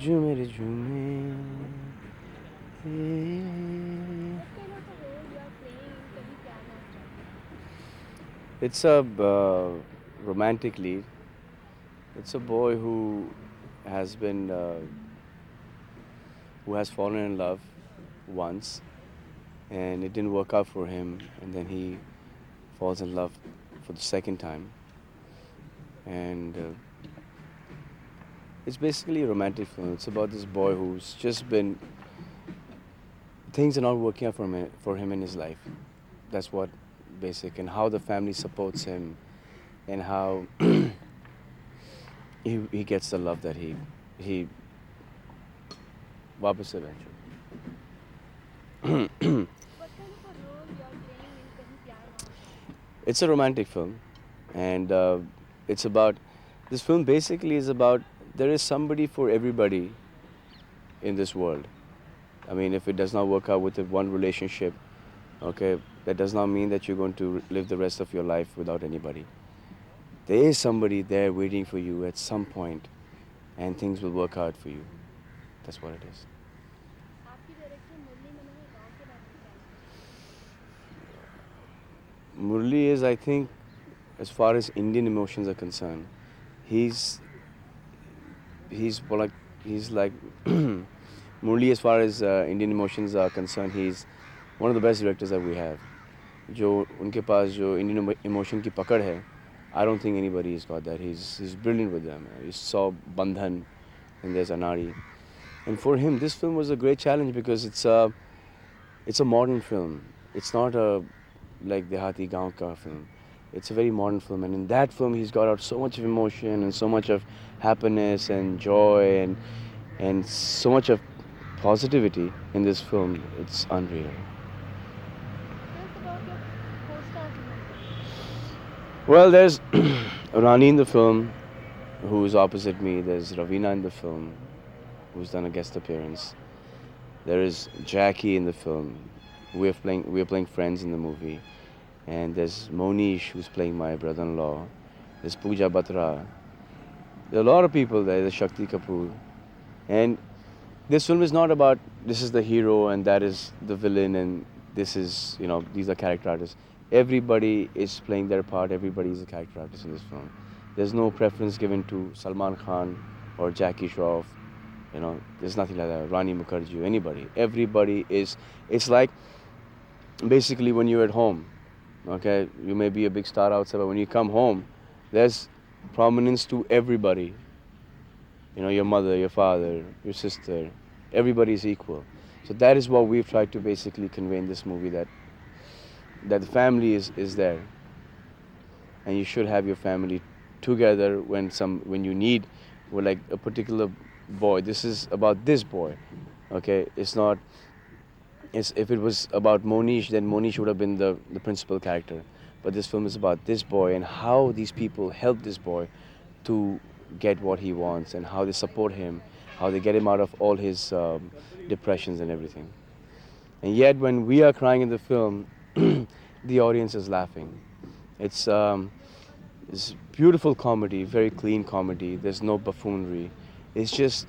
झूमे झूमे. It's a romantic lead. It's a boy has been who has fallen in love once, and it didn't work out for him, and then he falls in love for the second time, and it's basically a romantic film. It's about this boy who's just been things are not working out for him in his life. That's what basic, and how the family supports him, and how he gets the love that he वापस से venture. It's a romantic film, and it's about this film basically is about there is somebody for everybody in this world. I mean, if it does not work out with the one relationship, okay, that does not mean that you're going to live the rest of your life without anybody. There is somebody there waiting for you at some point, and things will work out for you. That's what it is. Murli is, I think, as far as Indian emotions are concerned, he's like Murli, as far as Indian emotions are concerned, he's one of the best directors that we have. जो उनके पास जो Indian emotion की पकड़ है, I don't think anybody has got that. He's brilliant with them. You saw Bandhan, and there's Anari, and for him, this film was a great challenge because it's a modern film. It's not a like Dehati Gaon ka film. It's a very modern film, and in that film, he's got out so much of emotion and so much of happiness and joy and so much of positivity in this film. It's unreal. Well, there's Rani in the film, who's opposite me. There's Ravina in the film, who's done a guest appearance. There is Jackie in the film. We're playing friends in the movie. And there's Monish, who's playing my brother-in-law. There's Pooja Batra. There are a lot of people there. There's Shakti Kapoor. And this film is not about this is the hero and that is the villain and this is, these are character artists. Everybody is playing their part. Everybody is a character artist in this film. There's no preference given to Salman Khan or Jackie Shroff. There's nothing like that. Rani Mukherjee, anybody. Everybody is, it's like basically when you're at home. Okay, you may be a big star outside, but when you come home, there's prominence to everybody. Your mother, your father, your sister, everybody is equal. So that is what we've tried to basically convey in this movie, that the family is there, and you should have your family together when you need, like a particular boy. This is about this boy. Okay, it's not. If it was about Monish, then Monish would have been the principal character. But this film is about this boy and how these people help this boy to get what he wants and how they support him, how they get him out of all his depressions and everything. And yet when we are crying in the film, the audience is laughing. It's beautiful comedy, very clean comedy. There's no buffoonery. It's just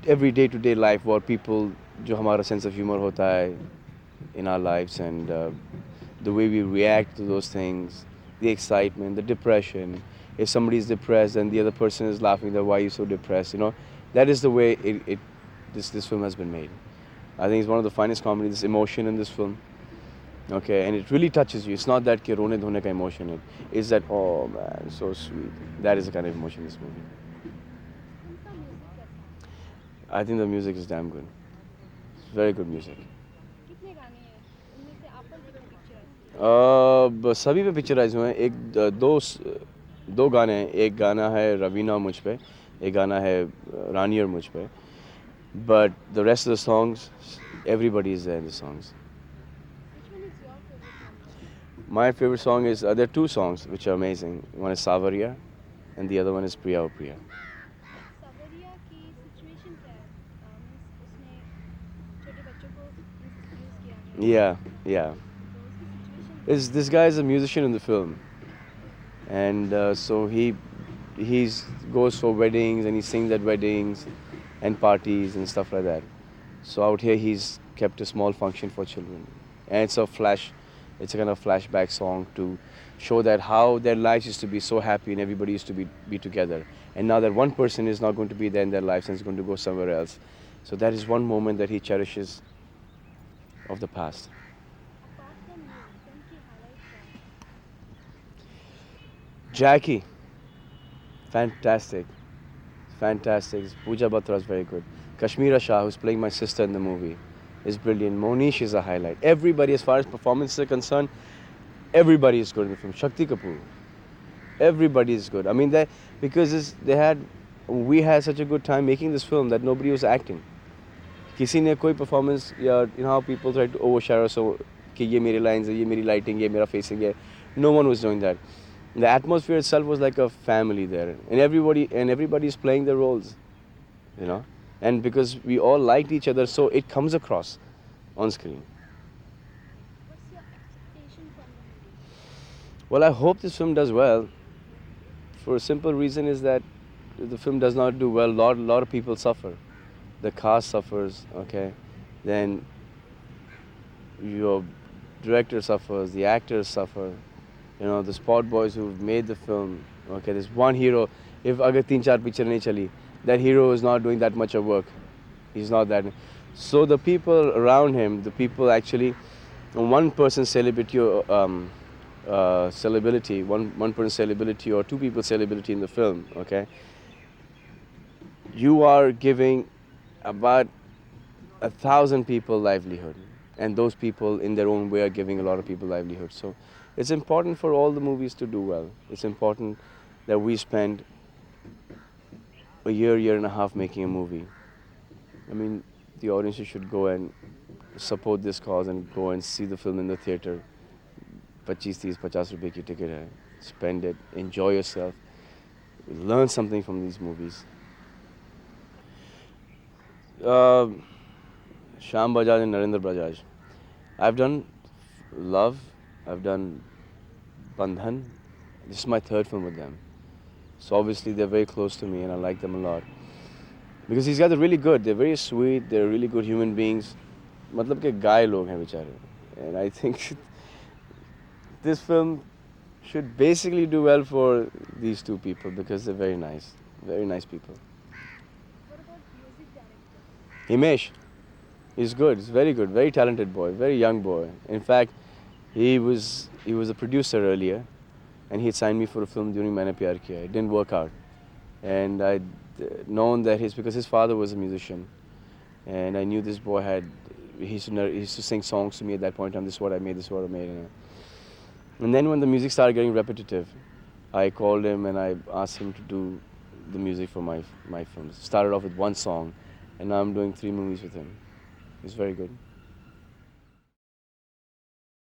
every day-to-day life what people, जो हमारा sense of humor होता है in our lives, and the way we react to those things, the excitement, the depression. If somebody is depressed and the other person is laughing, that why are you so depressed? That is the way this film has been made. I think it's one of the finest comedies. This emotion in this film, okay, and it really touches you. It's not that कि रोने धोने का emotion. It's that, oh man, so sweet. That is the kind of emotion in this movie. I think the music is damn good. It's very good music. सभी पे picturise हुए हैं. दो गाने हैं. एक गाना है रवीना मुझ पे, एक गाना है रानी और मुझ पे. But the rest of the songs, everybody is there in the songs. My favorite song is, there are two songs which are amazing. One is Savariya and the other one is Priya O Priya. Yeah, yeah. This guy is a musician in the film, and so he he goes for weddings and he sings at weddings and parties and stuff like that. So out here he's kept a small function for children, and it's a kind of flashback song to show that how their lives used to be so happy and everybody used to be together. And now that one person is not going to be there in their lives and is going to go somewhere else. So that is one moment that he cherishes of the past. Apart from you, then key highlights Jackie, fantastic. Fantastic. Pooja Batra is very good. Kashmira Shah, who's playing my sister in the movie, is brilliant. Monish is a highlight. Everybody, as far as performances are concerned, everybody is good in the film. Shakti Kapoor, everybody is good. I mean, we had such a good time making this film that nobody was acting. किसी ने कोई performance या you know how people try to overshadow so कि ये मेरी lines है, ये मेरी lighting, ये मेरा facing है. No one was doing that. The atmosphere itself was like a family there, and everybody is playing their roles, you know. And because we all liked each other, so it comes across on screen. what's your expectation from the movie? Well, I hope this film does well. For a simple reason is that if the film does not do well, lot of people suffer. The cast suffers, okay. Then your director suffers, the actors suffer. You know, the spot boys who've made the film, okay, there's one hero. If agar 3-4 picture nahi chali, that hero is not doing that much of work. He's not that. So the people around him, the people actually, one person's celebrity, one person's celebrity or two people's celebrity in the film, okay, you are giving about 1,000 people livelihood, and those people in their own way are giving a lot of people livelihood. So it's important for all the movies to do well. It's important that we spend a year and a half making a movie. I mean, the audiences should go and support this cause and go and see the film in the theater. 25-30-50 रुपए की ticket hai. Spend it, enjoy yourself, learn something from these movies. Shyam Bajaj and Narendra Bajaj. I've done Love, I've done Bandhan. This is my third film with them. So obviously they're very close to me and I like them a lot. Because these guys are really good. They're very sweet. They're really good human beings. मतलब के गाय लोग हैं बेचारे. And I think this film should basically do well for these two people because they're very nice people. What about music director? Himesh, he's good. He's very good, very talented boy, very young boy. In fact, he was a producer earlier, and he had signed me for a film during Maine Pyar Kiya. It didn't work out, and I'd known that because his father was a musician, and I knew this boy he used to sing songs to me at that point in time. This is what I made. This is what I made. And then when the music started getting repetitive, I called him and I asked him to do the music for my films. Started off with one song, and now I'm doing 3 movies with him. He's very good.